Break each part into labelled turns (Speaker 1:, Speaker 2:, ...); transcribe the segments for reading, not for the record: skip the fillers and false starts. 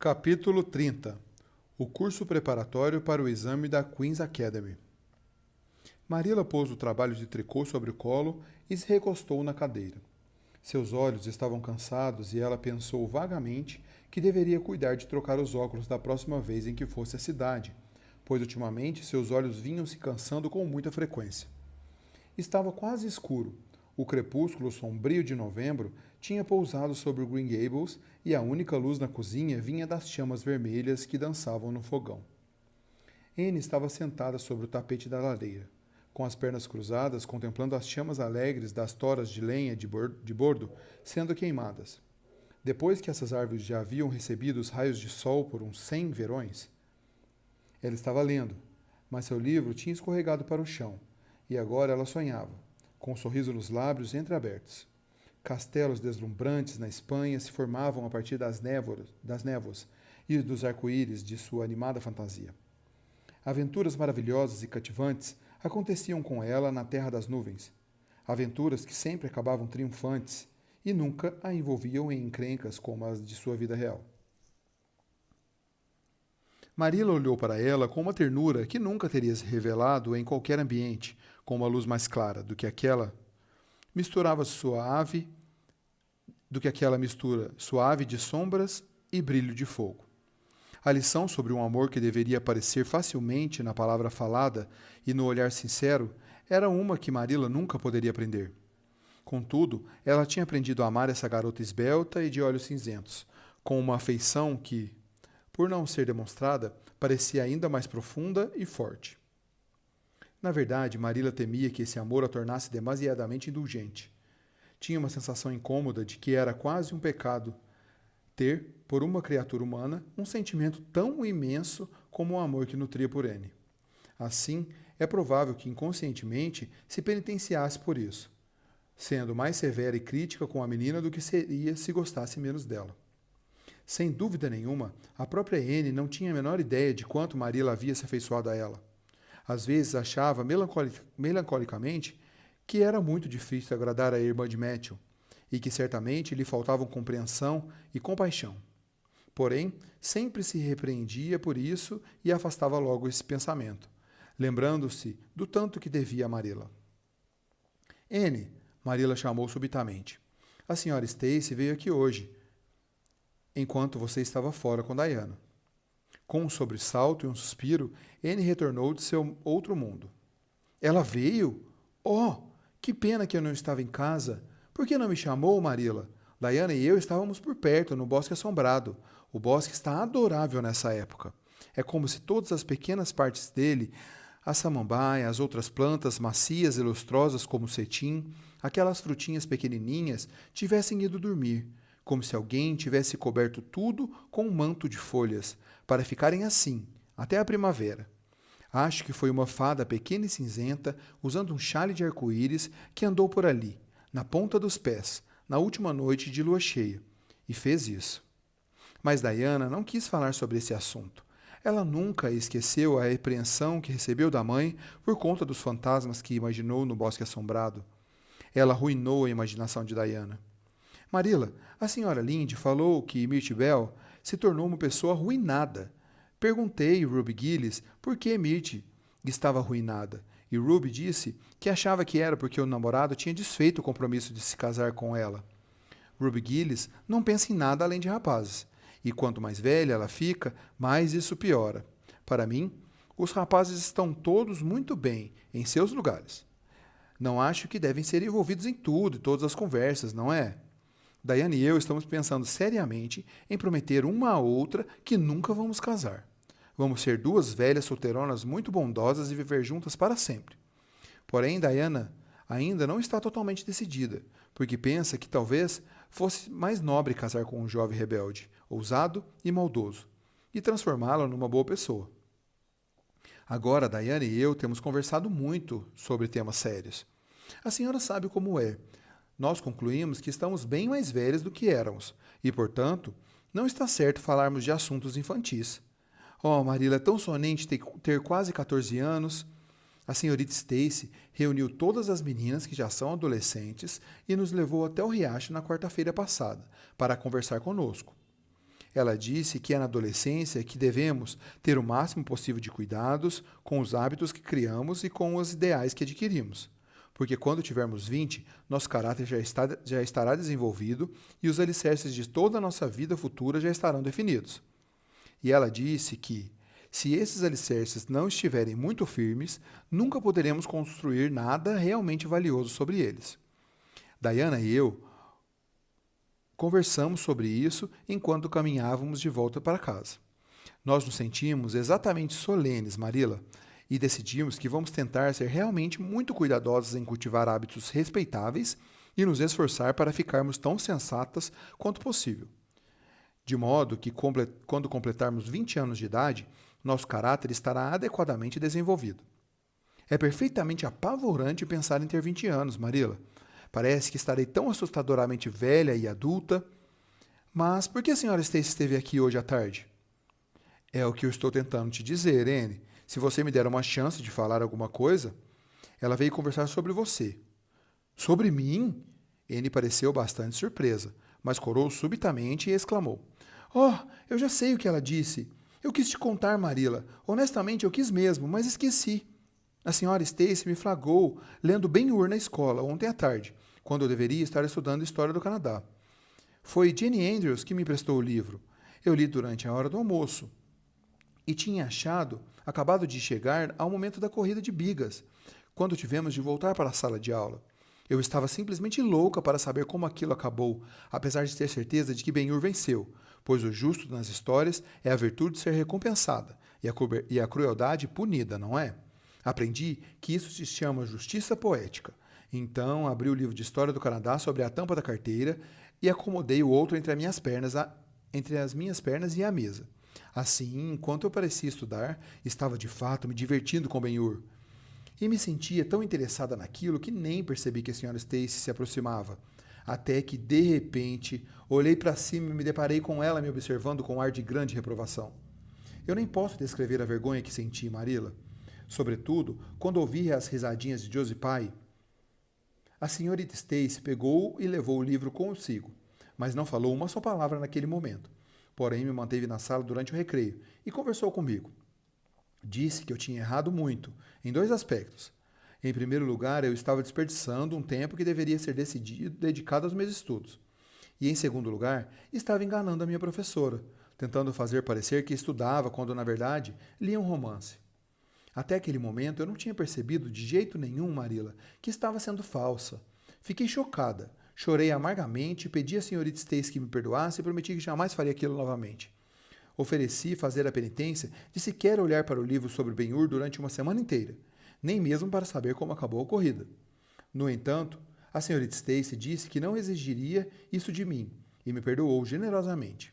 Speaker 1: Capítulo 30. O curso preparatório para o exame da Queen's Academy. Marilla pôs o trabalho de tricô sobre o colo e se recostou na cadeira. Seus olhos estavam cansados e ela pensou vagamente que deveria cuidar de trocar os óculos da próxima vez em que fosse à cidade, pois ultimamente seus olhos vinham se cansando com muita frequência. Estava quase escuro. O crepúsculo sombrio de novembro tinha pousado sobre o Green Gables e a única luz na cozinha vinha das chamas vermelhas que dançavam no fogão. Anne estava sentada sobre o tapete da lareira, com as pernas cruzadas, contemplando as chamas alegres das toras de lenha de bordo sendo queimadas. Depois que essas árvores já haviam recebido os raios de sol por uns 100 verões, ela estava lendo, mas seu livro tinha escorregado para o chão, e agora ela sonhava, com um sorriso nos lábios entreabertos. Castelos deslumbrantes na Espanha se formavam a partir das névoas e dos arco-íris de sua animada fantasia. Aventuras maravilhosas e cativantes aconteciam com ela na terra das nuvens. Aventuras que sempre acabavam triunfantes e nunca a envolviam em encrencas como as de sua vida real. Marilla olhou para ela com uma ternura que nunca teria se revelado em qualquer ambiente, com uma luz mais clara do que aquela mistura suave de sombras e brilho de fogo. A lição sobre um amor que deveria aparecer facilmente na palavra falada e no olhar sincero era uma que Marilla nunca poderia aprender. Contudo, ela tinha aprendido a amar essa garota esbelta e de olhos cinzentos, com uma afeição que, por não ser demonstrada, parecia ainda mais profunda e forte. Na verdade, Marilla temia que esse amor a tornasse demasiadamente indulgente. Tinha uma sensação incômoda de que era quase um pecado ter, por uma criatura humana, um sentimento tão imenso como o amor que nutria por Anne. Assim, é provável que inconscientemente se penitenciasse por isso, sendo mais severa e crítica com a menina do que seria se gostasse menos dela. Sem dúvida nenhuma, a própria Anne não tinha a menor ideia de quanto Marilla havia se afeiçoado a ela. Às vezes achava melancolicamente que era muito difícil agradar a irmã de Matthew e que certamente lhe faltavam compreensão e compaixão. Porém, sempre se repreendia por isso e afastava logo esse pensamento, lembrando-se do tanto que devia a Marilla. Anne, Marilla chamou subitamente. A senhora Stacy veio aqui hoje, enquanto você estava fora com Diana. Com um sobressalto e um suspiro, Anne retornou de seu outro mundo. Ela veio? Oh, que pena que eu não estava em casa. Por que não me chamou, Marilla? Diana e eu estávamos por perto, no Bosque Assombrado. O bosque está adorável nessa época. É como se todas as pequenas partes dele, a samambaia, as outras plantas macias e lustrosas como o cetim, aquelas frutinhas pequenininhas, tivessem ido dormir, como se alguém tivesse coberto tudo com um manto de folhas, para ficarem assim, até a primavera. Acho que foi uma fada pequena e cinzenta, usando um chale de arco-íris, que andou por ali, na ponta dos pés, na última noite de lua cheia, e fez isso. Mas Diana não quis falar sobre esse assunto. Ela nunca esqueceu a repreensão que recebeu da mãe por conta dos fantasmas que imaginou no Bosque Assombrado. Ela arruinou a imaginação de Diana. Marilla, a senhora Lynde falou que Mirth Bell se tornou uma pessoa arruinada. Perguntei a Ruby Gillis por que Mirth estava arruinada, e Ruby disse que achava que era porque o namorado tinha desfeito o compromisso de se casar com ela. Ruby Gillis não pensa em nada além de rapazes, e quanto mais velha ela fica, mais isso piora. Para mim, os rapazes estão todos muito bem em seus lugares. Não acho que devem ser envolvidos em tudo e todas as conversas, não é? Diana e eu estamos pensando seriamente em prometer uma à outra que nunca vamos casar. Vamos ser duas velhas solteironas muito bondosas e viver juntas para sempre. Porém, Diana ainda não está totalmente decidida, porque pensa que talvez fosse mais nobre casar com um jovem rebelde, ousado e maldoso, e transformá-la numa boa pessoa. Agora, Diana e eu temos conversado muito sobre temas sérios. A senhora sabe como é. Nós concluímos que estamos bem mais velhos do que éramos, e, portanto, não está certo falarmos de assuntos infantis. Oh, Marilla, é tão sonante ter quase 14 anos. A senhorita Stacy reuniu todas as meninas que já são adolescentes e nos levou até o riacho na quarta-feira passada, para conversar conosco. Ela disse que é na adolescência que devemos ter o máximo possível de cuidados com os hábitos que criamos e com os ideais que adquirimos. Porque quando tivermos 20, nosso caráter já estará desenvolvido e os alicerces de toda a nossa vida futura já estarão definidos. E ela disse que, se esses alicerces não estiverem muito firmes, nunca poderemos construir nada realmente valioso sobre eles. Diana e eu conversamos sobre isso enquanto caminhávamos de volta para casa. Nós nos sentimos exatamente solenes, Marila, e decidimos que vamos tentar ser realmente muito cuidadosos em cultivar hábitos respeitáveis e nos esforçar para ficarmos tão sensatas quanto possível. De modo que, quando completarmos 20 anos de idade, nosso caráter estará adequadamente desenvolvido. É perfeitamente apavorante pensar em ter 20 anos, Marila. Parece que estarei tão assustadoramente velha e adulta. Mas por que a senhora Stacy esteve aqui hoje à tarde? É o que eu estou tentando te dizer, Anne. Se você me der uma chance de falar alguma coisa, ela veio conversar sobre você. Sobre mim? Anne pareceu bastante surpresa, mas corou subitamente e exclamou. Oh, eu já sei o que ela disse. Eu quis te contar, Marilla. Honestamente, eu quis mesmo, mas esqueci. A senhora Stacy me flagrou lendo Ben-Hur na escola ontem à tarde, quando eu deveria estar estudando História do Canadá. Foi Jenny Andrews que me emprestou o livro. Eu li durante a hora do almoço. E tinha acabado de chegar ao momento da corrida de bigas, quando tivemos de voltar para a sala de aula. Eu estava simplesmente louca para saber como aquilo acabou, apesar de ter certeza de que Ben-Hur venceu, pois o justo nas histórias é a virtude ser recompensada e a crueldade punida, não é? Aprendi que isso se chama justiça poética. Então, abri o livro de História do Canadá sobre a tampa da carteira e acomodei o outro entre as minhas pernas e a mesa. Assim, enquanto eu parecia estudar, estava de fato me divertindo com Ben-Hur. E me sentia tão interessada naquilo que nem percebi que a senhora Stacy se aproximava. Até que, de repente, olhei para cima e me deparei com ela me observando com um ar de grande reprovação. Eu nem posso descrever a vergonha que senti, Marilla. Sobretudo, quando ouvi as risadinhas de Josie Pye. A senhorita Stacy pegou e levou o livro consigo, mas não falou uma só palavra naquele momento. Porém, me manteve na sala durante o recreio e conversou comigo. Disse que eu tinha errado muito, em 2 aspectos. Em primeiro lugar, eu estava desperdiçando um tempo que deveria ser dedicado aos meus estudos. E, em segundo lugar, estava enganando a minha professora, tentando fazer parecer que estudava quando, na verdade, lia um romance. Até aquele momento, eu não tinha percebido de jeito nenhum, Marilla, que estava sendo falsa. Fiquei chocada, chorei amargamente, pedi à senhorita Stacy que me perdoasse e prometi que jamais faria aquilo novamente. Ofereci fazer a penitência de sequer olhar para o livro sobre Ben-Hur durante uma semana inteira, nem mesmo para saber como acabou a corrida. No entanto, a senhorita Stacy disse que não exigiria isso de mim e me perdoou generosamente.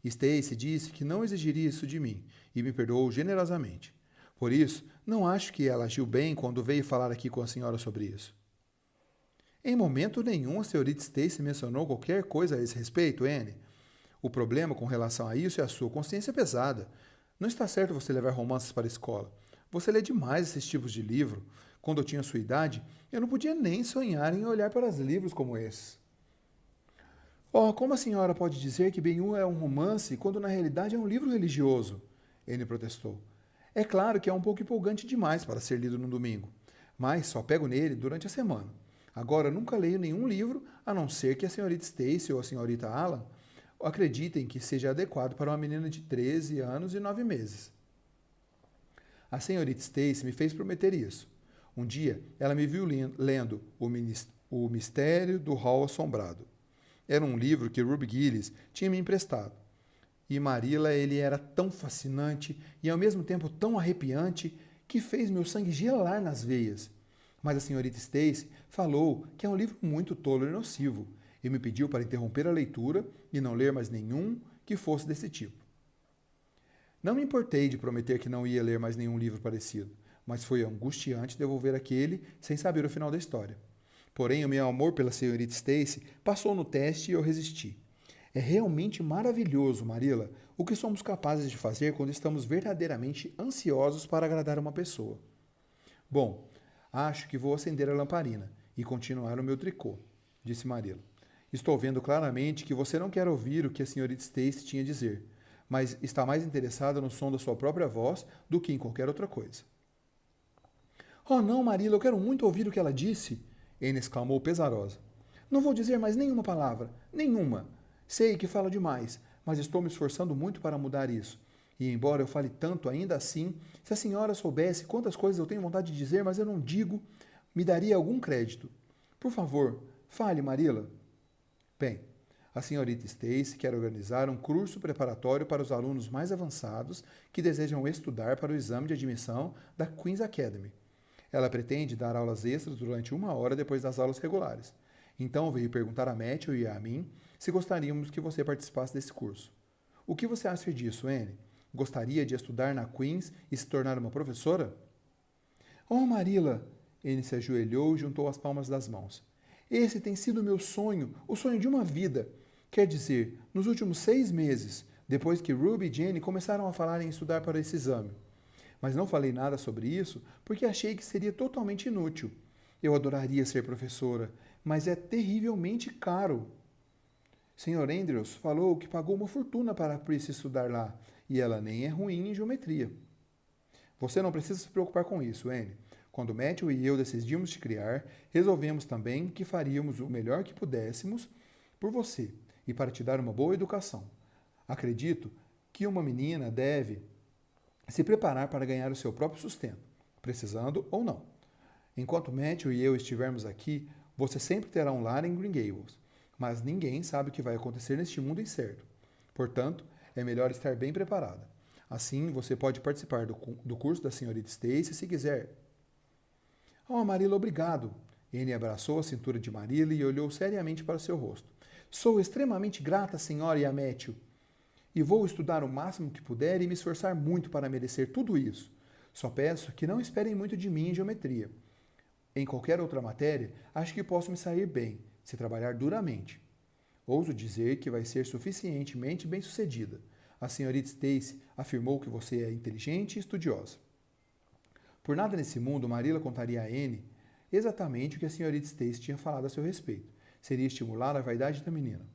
Speaker 1: Stacy disse que não exigiria isso de mim e me perdoou generosamente. Por isso, não acho que ela agiu bem quando veio falar aqui com a senhora sobre isso. Em momento nenhum a senhorita Stacy mencionou qualquer coisa a esse respeito, Anne. O problema com relação a isso é a sua consciência pesada. Não está certo você levar romances para a escola. Você lê demais esses tipos de livro. Quando eu tinha sua idade, eu não podia nem sonhar em olhar para os livros como esses. Oh, como a senhora pode dizer que Ben-Hur é um romance quando na realidade é um livro religioso? Anne protestou. É claro que é um pouco empolgante demais para ser lido no domingo, mas só pego nele durante a semana. Agora, nunca leio nenhum livro, a não ser que a senhorita Stacy ou a senhorita Alan acreditem que seja adequado para uma menina de 13 anos e 9 meses. A senhorita Stacy me fez prometer isso. Um dia, ela me viu lendo O Mistério do Hall Assombrado. Era um livro que Ruby Gillis tinha me emprestado. E Marilla, ele era tão fascinante e ao mesmo tempo tão arrepiante que fez meu sangue gelar nas veias. Mas a senhorita Stacy falou que é um livro muito tolo e nocivo e me pediu para interromper a leitura e não ler mais nenhum que fosse desse tipo. Não me importei de prometer que não ia ler mais nenhum livro parecido, mas foi angustiante devolver aquele sem saber o final da história. Porém, o meu amor pela senhorita Stacy passou no teste e eu resisti. É realmente maravilhoso, Marilla, o que somos capazes de fazer quando estamos verdadeiramente ansiosos para agradar uma pessoa. Bom, acho que vou acender a lamparina e continuar o meu tricô, disse Marilla. Estou vendo claramente que você não quer ouvir o que a senhorita Stacy tinha a dizer, mas está mais interessada no som da sua própria voz do que em qualquer outra coisa. Oh, não, Marilla, eu quero muito ouvir o que ela disse, Anne exclamou pesarosa. Não vou dizer mais nenhuma palavra, nenhuma. Sei que falo demais, mas estou me esforçando muito para mudar isso. E embora eu fale tanto ainda assim, se a senhora soubesse quantas coisas eu tenho vontade de dizer, mas eu não digo, me daria algum crédito. Por favor, fale, Marilla. Bem, a senhorita Stacy quer organizar um curso preparatório para os alunos mais avançados que desejam estudar para o exame de admissão da Queen's Academy. Ela pretende dar aulas extras durante 1 hora depois das aulas regulares. Então veio perguntar a Matthew e a mim se gostaríamos que você participasse desse curso. O que você acha disso, Anne? Gostaria de estudar na Queen's e se tornar uma professora? Oh, Marilla! Anne se ajoelhou e juntou as palmas das mãos. Esse tem sido o meu sonho, o sonho de uma vida. Quer dizer, nos últimos 6 meses, depois que Ruby e Jenny começaram a falar em estudar para esse exame. Mas não falei nada sobre isso porque achei que seria totalmente inútil. Eu adoraria ser professora, mas é terrivelmente caro. Sr. Andrews falou que pagou uma fortuna para a Prissy estudar lá, e ela nem é ruim em geometria. Você não precisa se preocupar com isso, Anne. Quando Matthew e eu decidimos te criar, resolvemos também que faríamos o melhor que pudéssemos por você e para te dar uma boa educação. Acredito que uma menina deve se preparar para ganhar o seu próprio sustento, precisando ou não. Enquanto Matthew e eu estivermos aqui, você sempre terá um lar em Green Gables, mas ninguém sabe o que vai acontecer neste mundo incerto. Portanto, é melhor estar bem preparada. Assim, você pode participar do curso da senhorita Stacy se quiser. Oh, Marilla, obrigado. Anne abraçou a cintura de Marilla e olhou seriamente para seu rosto. Sou extremamente grata, senhora, e a Matthew. E vou estudar o máximo que puder e me esforçar muito para merecer tudo isso. Só peço que não esperem muito de mim em geometria. Em qualquer outra matéria, acho que posso me sair bem, se trabalhar duramente. Ouso dizer que vai ser suficientemente bem-sucedida. A senhorita Stacy afirmou que você é inteligente e estudiosa. Por nada nesse mundo, Marilla contaria a Anne exatamente o que a senhorita Stacy tinha falado a seu respeito. Seria estimular a vaidade da menina.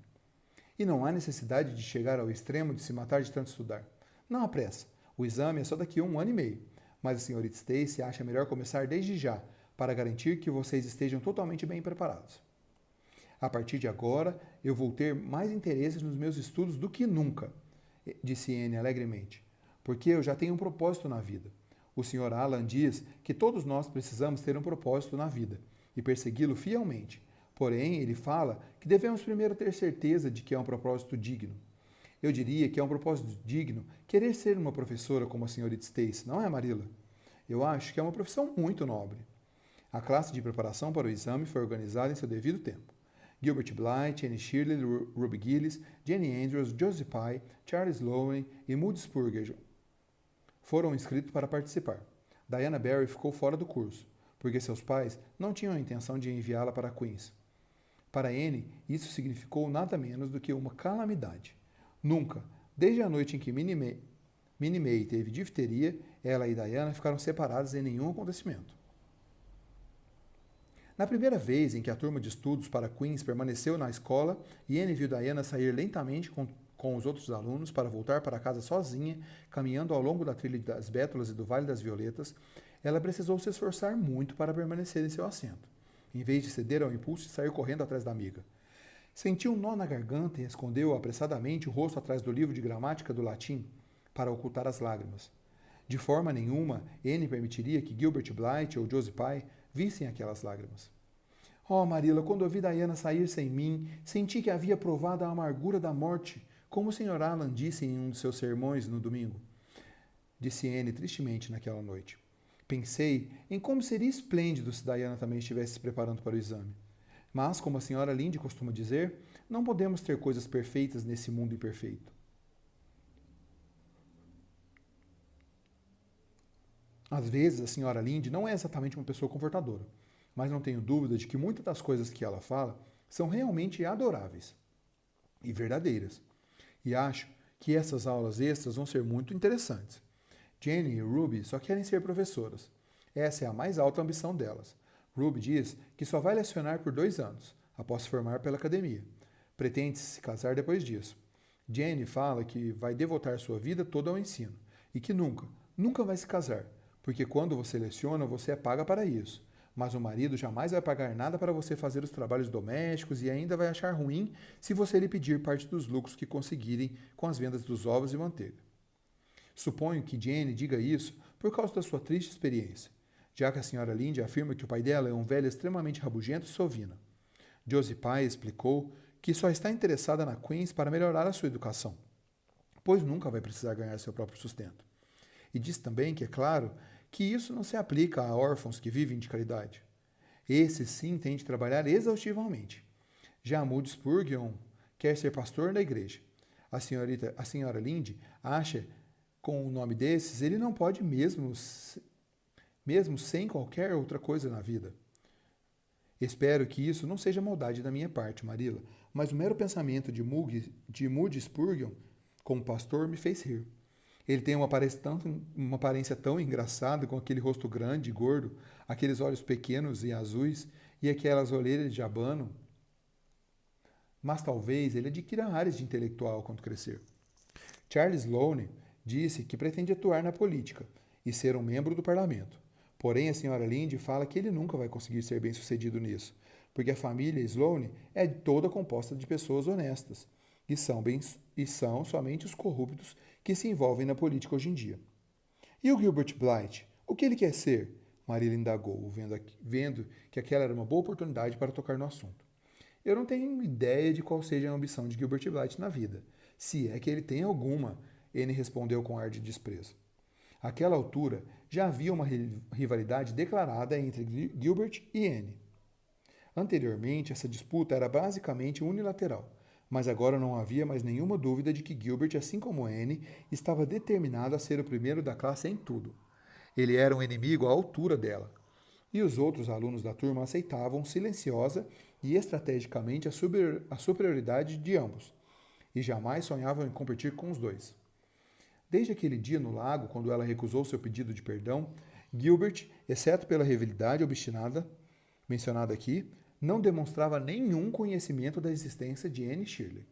Speaker 1: E não há necessidade de chegar ao extremo de se matar de tanto estudar. Não há pressa. O exame é só daqui a 1 ano e meio. Mas a senhorita Stacy acha melhor começar desde já, para garantir que vocês estejam totalmente bem preparados. A partir de agora, eu vou ter mais interesse nos meus estudos do que nunca, disse Anne alegremente, porque eu já tenho um propósito na vida. O Sr. Alan diz que todos nós precisamos ter um propósito na vida e persegui-lo fielmente. Porém, ele fala que devemos primeiro ter certeza de que é um propósito digno. Eu diria que é um propósito digno querer ser uma professora como a senhorita Stacy, não é, Marilla? Eu acho que é uma profissão muito nobre. A classe de preparação para o exame foi organizada em seu devido tempo. Gilbert Blythe, Anne Shirley, Ruby Gillis, Jenny Andrews, Josie Pye, Charles Lowen e Moody Spurgeon foram inscritos para participar. Diana Barry ficou fora do curso, porque seus pais não tinham a intenção de enviá-la para Queen's. Para Anne, isso significou nada menos do que uma calamidade. Nunca, desde a noite em que Minnie May teve difteria, ela e Diana ficaram separadas em nenhum acontecimento. Na primeira vez em que a turma de estudos para Queen's permaneceu na escola e Anne viu Diana sair lentamente com os outros alunos para voltar para casa sozinha, caminhando ao longo da trilha das Bétulas e do Vale das Violetas, ela precisou se esforçar muito para permanecer em seu assento, em vez de ceder ao impulso de sair correndo atrás da amiga. Sentiu um nó na garganta e escondeu apressadamente o rosto atrás do livro de gramática do latim para ocultar as lágrimas. De forma nenhuma, Anne permitiria que Gilbert Blythe ou Josie Pye vissem aquelas lágrimas. Oh, Marilla, quando ouvi Diana sair sem mim, senti que havia provado a amargura da morte, como o Sr. Alan disse em um de seus sermões no domingo. Disse Anne tristemente naquela noite. Pensei em como seria esplêndido se Diana também estivesse se preparando para o exame. Mas, como a Sra. Lynde costuma dizer, não podemos ter coisas perfeitas nesse mundo imperfeito. Às vezes, a Sra. Lynde não é exatamente uma pessoa confortadora, mas não tenho dúvida de que muitas das coisas que ela fala são realmente adoráveis e verdadeiras. E acho que essas aulas extras vão ser muito interessantes. Jenny e Ruby só querem ser professoras. Essa é a mais alta ambição delas. Ruby diz que só vai lecionar por 2 anos, após se formar pela academia. pretende se casar depois disso. Jane fala que vai devotar sua vida toda ao ensino e que nunca vai se casar, porque quando você leciona, você é paga para isso. Mas o marido jamais vai pagar nada para você fazer os trabalhos domésticos e ainda vai achar ruim se você lhe pedir parte dos lucros que conseguirem com as vendas dos ovos e manteiga. Suponho que Jane diga isso por causa da sua triste experiência, já que a senhora Lynde afirma que o pai dela é um velho extremamente rabugento e sovina. Josie Pye explicou que só está interessada na Queens para melhorar a sua educação, pois nunca vai precisar ganhar seu próprio sustento. E disse também que, é claro, que isso não se aplica a órfãos que vivem de caridade. Esses sim têm de trabalhar exaustivamente. Já Moody Spurgeon quer ser pastor da igreja. A senhora Lynde acha com o nome desses ele não pode mesmo sem qualquer outra coisa na vida. Espero que isso não seja maldade da minha parte, Marilla, mas o mero pensamento de Moody Spurgeon como pastor me fez rir. Ele tem uma aparência tão engraçada, com aquele rosto grande e gordo, aqueles olhos pequenos e azuis e aquelas olheiras de abano. Mas talvez ele adquira áreas de intelectual quando crescer. Charles Sloane disse que pretende atuar na política e ser um membro do parlamento. Porém, a senhora Lynde fala que ele nunca vai conseguir ser bem-sucedido nisso, porque a família Sloane é toda composta de pessoas honestas, e são somente os corruptos que se envolvem na política hoje em dia. E o Gilbert Blythe? O que ele quer ser? Marilla indagou, vendo que aquela era uma boa oportunidade para tocar no assunto. Eu não tenho ideia de qual seja a ambição de Gilbert Blythe na vida, se é que ele tem alguma, Anne respondeu com ar de desprezo. Àquela altura, já havia uma rivalidade declarada entre Gilbert e Anne. Anteriormente, essa disputa era basicamente unilateral, mas agora não havia mais nenhuma dúvida de que Gilbert, assim como Anne, estava determinado a ser o primeiro da classe em tudo. Ele era um inimigo à altura dela. E os outros alunos da turma aceitavam silenciosa e estrategicamente a superioridade de ambos, e jamais sonhavam em competir com os dois. Desde aquele dia no lago, quando ela recusou seu pedido de perdão, Gilbert, exceto pela rivalidade obstinada mencionada aqui, não demonstrava nenhum conhecimento da existência de Anne Shirley.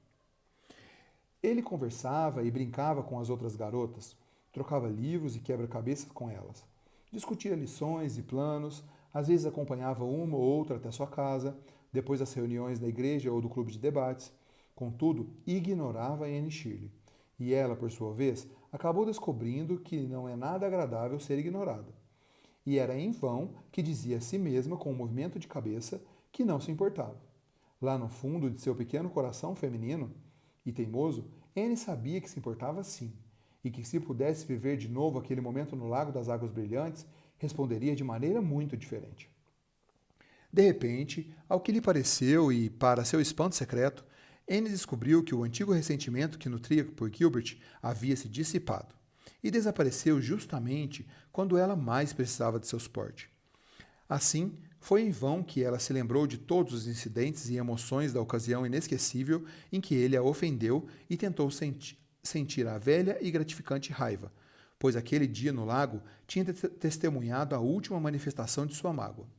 Speaker 1: Ele conversava e brincava com as outras garotas, trocava livros e quebra-cabeças com elas, discutia lições e planos, às vezes acompanhava uma ou outra até sua casa, depois das reuniões da igreja ou do clube de debates. Contudo, ignorava Anne Shirley. E ela, por sua vez, acabou descobrindo que não é nada agradável ser ignorada. E era em vão que dizia a si mesma, com um movimento de cabeça, que não se importava. Lá no fundo de seu pequeno coração feminino e teimoso, Anne sabia que se importava sim, e que se pudesse viver de novo aquele momento no Lago das Águas Brilhantes, responderia de maneira muito diferente. De repente, ao que lhe pareceu e para seu espanto secreto, Anne descobriu que o antigo ressentimento que nutria por Gilbert havia se dissipado e desapareceu justamente quando ela mais precisava de seu suporte. Assim, foi em vão que ela se lembrou de todos os incidentes e emoções da ocasião inesquecível em que ele a ofendeu e tentou sentir a velha e gratificante raiva, pois aquele dia no lago tinha testemunhado a última manifestação de sua mágoa.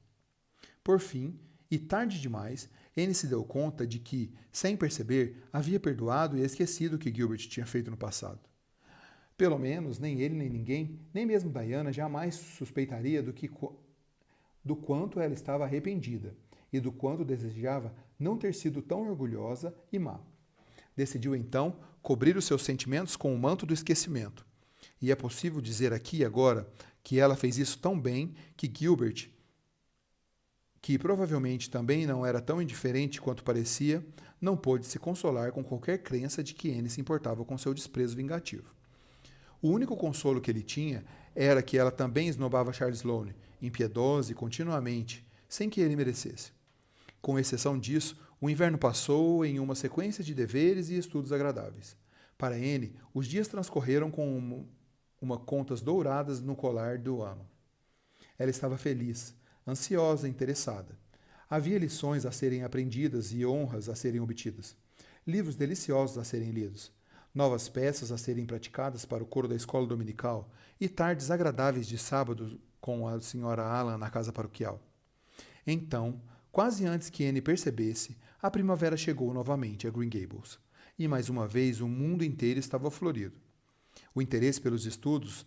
Speaker 1: Por fim, e tarde demais, Anne se deu conta de que, sem perceber, havia perdoado e esquecido o que Gilbert tinha feito no passado. Pelo menos, nem ele nem ninguém, nem mesmo Diana, jamais suspeitaria do quanto ela estava arrependida e do quanto desejava não ter sido tão orgulhosa e má. Decidiu então cobrir os seus sentimentos com o manto do esquecimento. E é possível dizer aqui e agora que ela fez isso tão bem que Gilbert, que provavelmente também não era tão indiferente quanto parecia, não pôde se consolar com qualquer crença de que Anne se importava com seu desprezo vingativo. O único consolo que ele tinha era que ela também esnobava Charles Sloane, impiedosa e continuamente, sem que ele merecesse. Com exceção disso, o inverno passou em uma sequência de deveres e estudos agradáveis. Para Anne, os dias transcorreram com uma contas douradas no colar do ano. Ela estava feliz, ansiosa e interessada. Havia lições a serem aprendidas e honras a serem obtidas, livros deliciosos a serem lidos, novas peças a serem praticadas para o coro da escola dominical e tardes agradáveis de sábado com a senhora Allan na casa paroquial. Então, Quase antes que Anne percebesse, a primavera chegou novamente a Green Gables. E mais uma vez o mundo inteiro estava florido. O interesse pelos estudos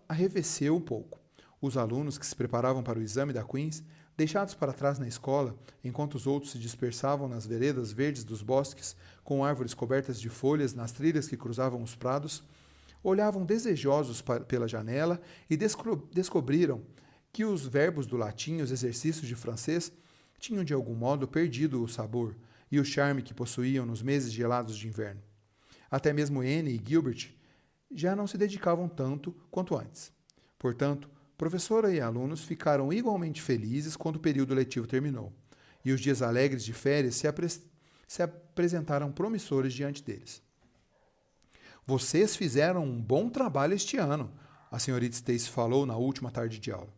Speaker 1: arrefeceu um pouco. Os alunos que se preparavam para o exame da Queen's, deixados para trás na escola, enquanto os outros se dispersavam nas veredas verdes dos bosques, com árvores cobertas de folhas nas trilhas que cruzavam os prados, olhavam desejosos pela janela e descobriram que os verbos do latim e os exercícios de francês tinham de algum modo perdido o sabor e o charme que possuíam nos meses gelados de inverno. Até mesmo Anne e Gilbert já não se dedicavam tanto quanto antes. Portanto, professora e alunos ficaram igualmente felizes quando o período letivo terminou, e os dias alegres de férias se apresentaram promissores diante deles. Vocês fizeram um bom trabalho este ano, a senhorita Stacy falou na última tarde de aula.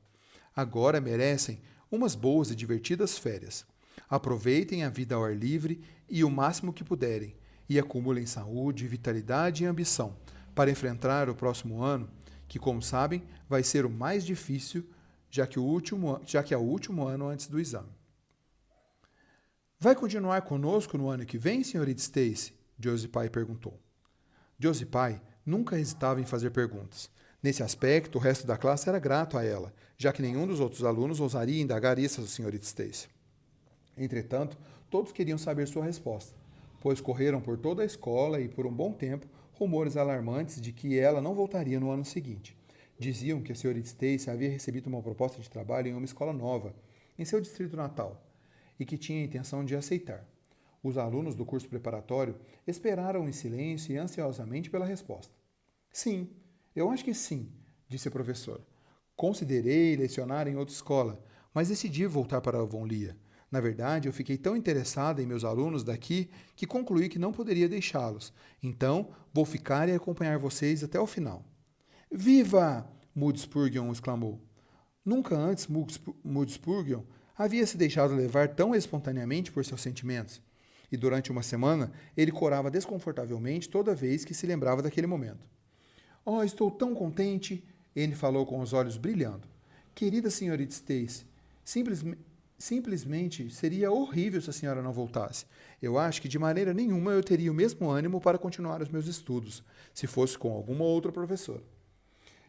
Speaker 1: Agora merecem umas boas e divertidas férias. Aproveitem a vida ao ar livre e o máximo que puderem, e acumulem saúde, vitalidade e ambição para enfrentar o próximo ano, que, como sabem, vai ser o mais difícil, já que é o último ano antes do exame. Vai continuar conosco no ano que vem, senhorita Stacy? Josie Pye perguntou. Josie Pye nunca hesitava em fazer perguntas. Nesse aspecto, o resto da classe era grato a ela, já que nenhum dos outros alunos ousaria indagar isso à senhorita Stacy. Entretanto, todos queriam saber sua resposta, pois correram por toda a escola e, por um bom tempo, rumores alarmantes de que ela não voltaria no ano seguinte. Diziam que a senhorita Stacy havia recebido uma proposta de trabalho em uma escola nova, em seu distrito natal, e que tinha a intenção de aceitar. Os alunos do curso preparatório esperaram em silêncio e ansiosamente pela resposta. Sim, eu acho que sim, disse a professora. Considerei lecionar em outra escola, mas decidi voltar para Avonlea. Na verdade, eu fiquei tão interessada em meus alunos daqui que concluí que não poderia deixá-los. Então, vou ficar e acompanhar vocês até o final. Viva! Moody Spurgeon exclamou. Nunca antes Moody Spurgeon havia se deixado levar tão espontaneamente por seus sentimentos. E durante uma semana, ele corava desconfortavelmente toda vez que se lembrava daquele momento. Oh, estou tão contente, ele falou com os olhos brilhando. Querida senhorita Stacy, simplesmente seria horrível se a senhora não voltasse. Eu acho que de maneira nenhuma eu teria o mesmo ânimo para continuar os meus estudos, se fosse com alguma outra professora.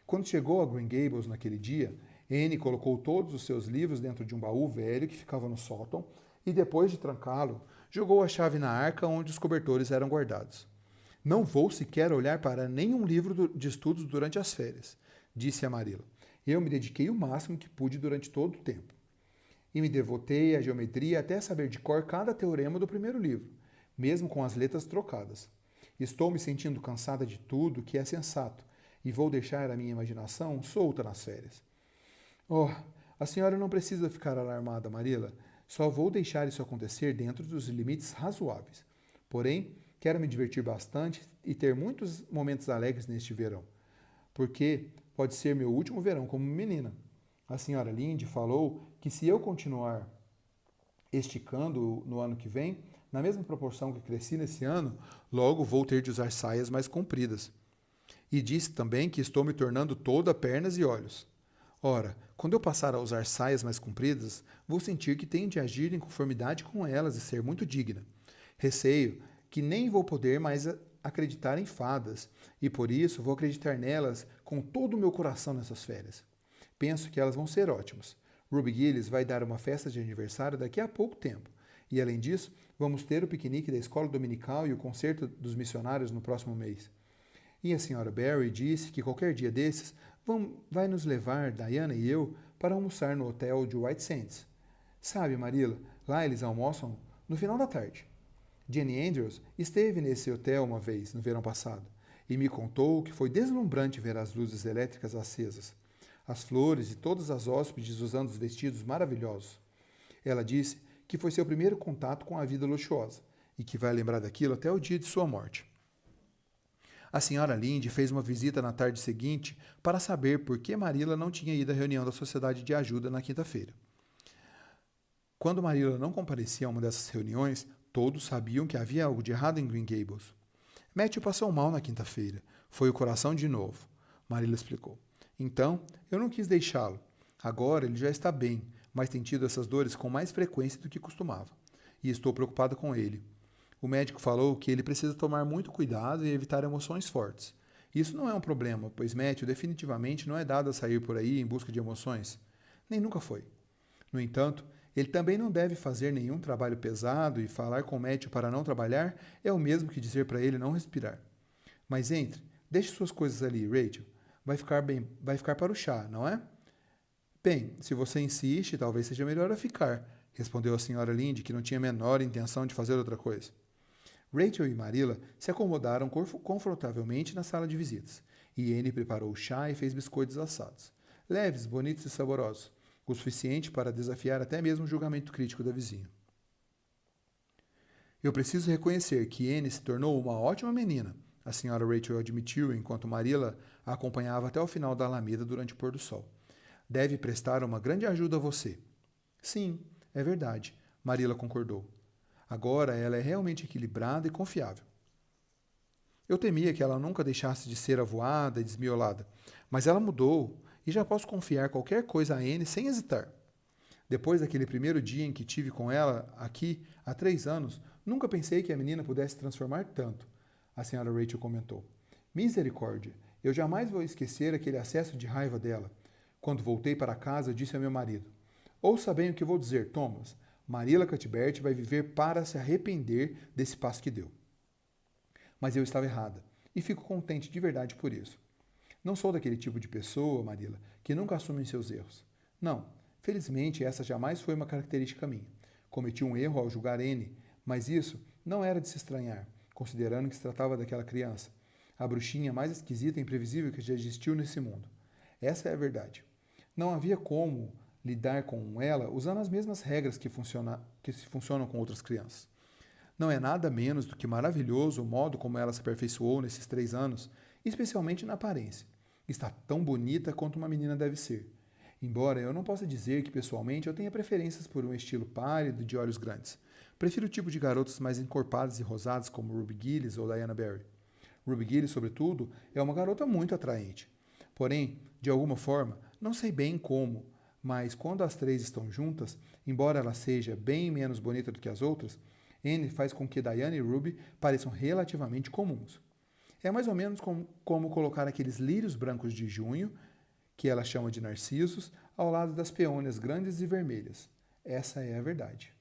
Speaker 1: Quando chegou a Green Gables naquele dia, Anne colocou todos os seus livros dentro de um baú velho que ficava no sótão e, depois de trancá-lo, jogou a chave na arca onde os cobertores eram guardados. Não vou sequer olhar para nenhum livro de estudos durante as férias, disse a Marilla. Eu me dediquei o máximo que pude durante todo o tempo. E me devotei à geometria até saber de cor cada teorema do primeiro livro, mesmo com as letras trocadas. Estou me sentindo cansada de tudo que é sensato e vou deixar a minha imaginação solta nas férias. Oh, a senhora não precisa ficar alarmada, Marilla. Só vou deixar isso acontecer dentro dos limites razoáveis. Porém, quero me divertir bastante e ter muitos momentos alegres neste verão, porque pode ser meu último verão como menina. A senhora Lynde falou que se eu continuar esticando no ano que vem, na mesma proporção que cresci nesse ano, logo vou ter de usar saias mais compridas. E disse também que estou me tornando toda pernas e olhos. Ora, quando eu passar a usar saias mais compridas, vou sentir que tenho de agir em conformidade com elas e ser muito digna. Receio que nem vou poder mais acreditar em fadas, e por isso vou acreditar nelas com todo o meu coração nessas férias. Penso que elas vão ser ótimas. Ruby Gillis vai dar uma festa de aniversário daqui a pouco tempo, e além disso, vamos ter o piquenique da escola dominical e o concerto dos missionários no próximo mês. E a senhora Barry disse que qualquer dia desses vai nos levar, Diana e eu, para almoçar no hotel de White Sands. Sabe, Marilla, lá eles almoçam no final da tarde. Jenny Andrews esteve nesse hotel uma vez, no verão passado, e me contou que foi deslumbrante ver as luzes elétricas acesas, as flores e todas as hóspedes usando os vestidos maravilhosos. Ela disse que foi seu primeiro contato com a vida luxuosa e que vai lembrar daquilo até o dia de sua morte. A senhora Lynde fez uma visita na tarde seguinte para saber por que Marilla não tinha ido à reunião da Sociedade de Ajuda na quinta-feira. Quando Marilla não comparecia a uma dessas reuniões, todos sabiam que havia algo de errado em Green Gables. Matthew passou mal na quinta-feira. Foi o coração de novo. Marilla explicou. Então, eu não quis deixá-lo. Agora ele já está bem, mas tem tido essas dores com mais frequência do que costumava. E estou preocupada com ele. O médico falou que ele precisa tomar muito cuidado e evitar emoções fortes. Isso não é um problema, pois Matthew definitivamente não é dado a sair por aí em busca de emoções. Nem nunca foi. No entanto, ele também não deve fazer nenhum trabalho pesado e falar com Matthew para não trabalhar é o mesmo que dizer para ele não respirar. Mas entre, deixe suas coisas ali, Rachel. Vai ficar para o chá, não é? Bem, se você insiste, talvez seja melhor eu ficar, respondeu a senhora Lynde, que não tinha a menor intenção de fazer outra coisa. Rachel e Marilla se acomodaram confortavelmente na sala de visitas, e Anne preparou chá e fez biscoitos assados. Leves, bonitos e saborosos, o suficiente para desafiar até mesmo o julgamento crítico da vizinha. Eu preciso reconhecer que Anne se tornou uma ótima menina, a senhora Rachel admitiu enquanto Marilla a acompanhava até o final da alameda durante o pôr do sol. Deve prestar uma grande ajuda a você. Sim, é verdade, Marilla concordou. Agora ela é realmente equilibrada e confiável. Eu temia que ela nunca deixasse de ser avoada e desmiolada, mas ela mudou e já posso confiar qualquer coisa a Anne sem hesitar. Depois daquele primeiro dia em que tive com ela aqui há 3 anos, nunca pensei que a menina pudesse transformar tanto, a senhora Rachel comentou. Misericórdia, eu jamais vou esquecer aquele acesso de raiva dela. Quando voltei para casa, eu disse ao meu marido: ouça bem o que vou dizer, Thomas. Marilla Cuthbert vai viver para se arrepender desse passo que deu. Mas eu estava errada, e fico contente de verdade por isso. Não sou daquele tipo de pessoa, Marilla, que nunca assume seus erros. Não, felizmente essa jamais foi uma característica minha. Cometi um erro ao julgar Anne, mas isso não era de se estranhar, considerando que se tratava daquela criança, a bruxinha mais esquisita e imprevisível que já existiu nesse mundo. Essa é a verdade. Não havia como lidar com ela usando as mesmas regras que funcionam com outras crianças. Não é nada menos do que maravilhoso o modo como ela se aperfeiçoou nesses 3 anos, especialmente na aparência. Está tão bonita quanto uma menina deve ser. Embora eu não possa dizer que pessoalmente eu tenha preferências por um estilo pálido de olhos grandes. Prefiro o tipo de garotas mais encorpadas e rosadas como Ruby Gillis ou Diana Barry. Ruby Gillis, sobretudo, é uma garota muito atraente. Porém, de alguma forma, não sei bem como, mas quando as 3 estão juntas, embora ela seja bem menos bonita do que as outras, Anne faz com que Diana e Ruby pareçam relativamente comuns. É mais ou menos como colocar aqueles lírios brancos de junho, que ela chama de narcisos, ao lado das peônias grandes e vermelhas. Essa é a verdade.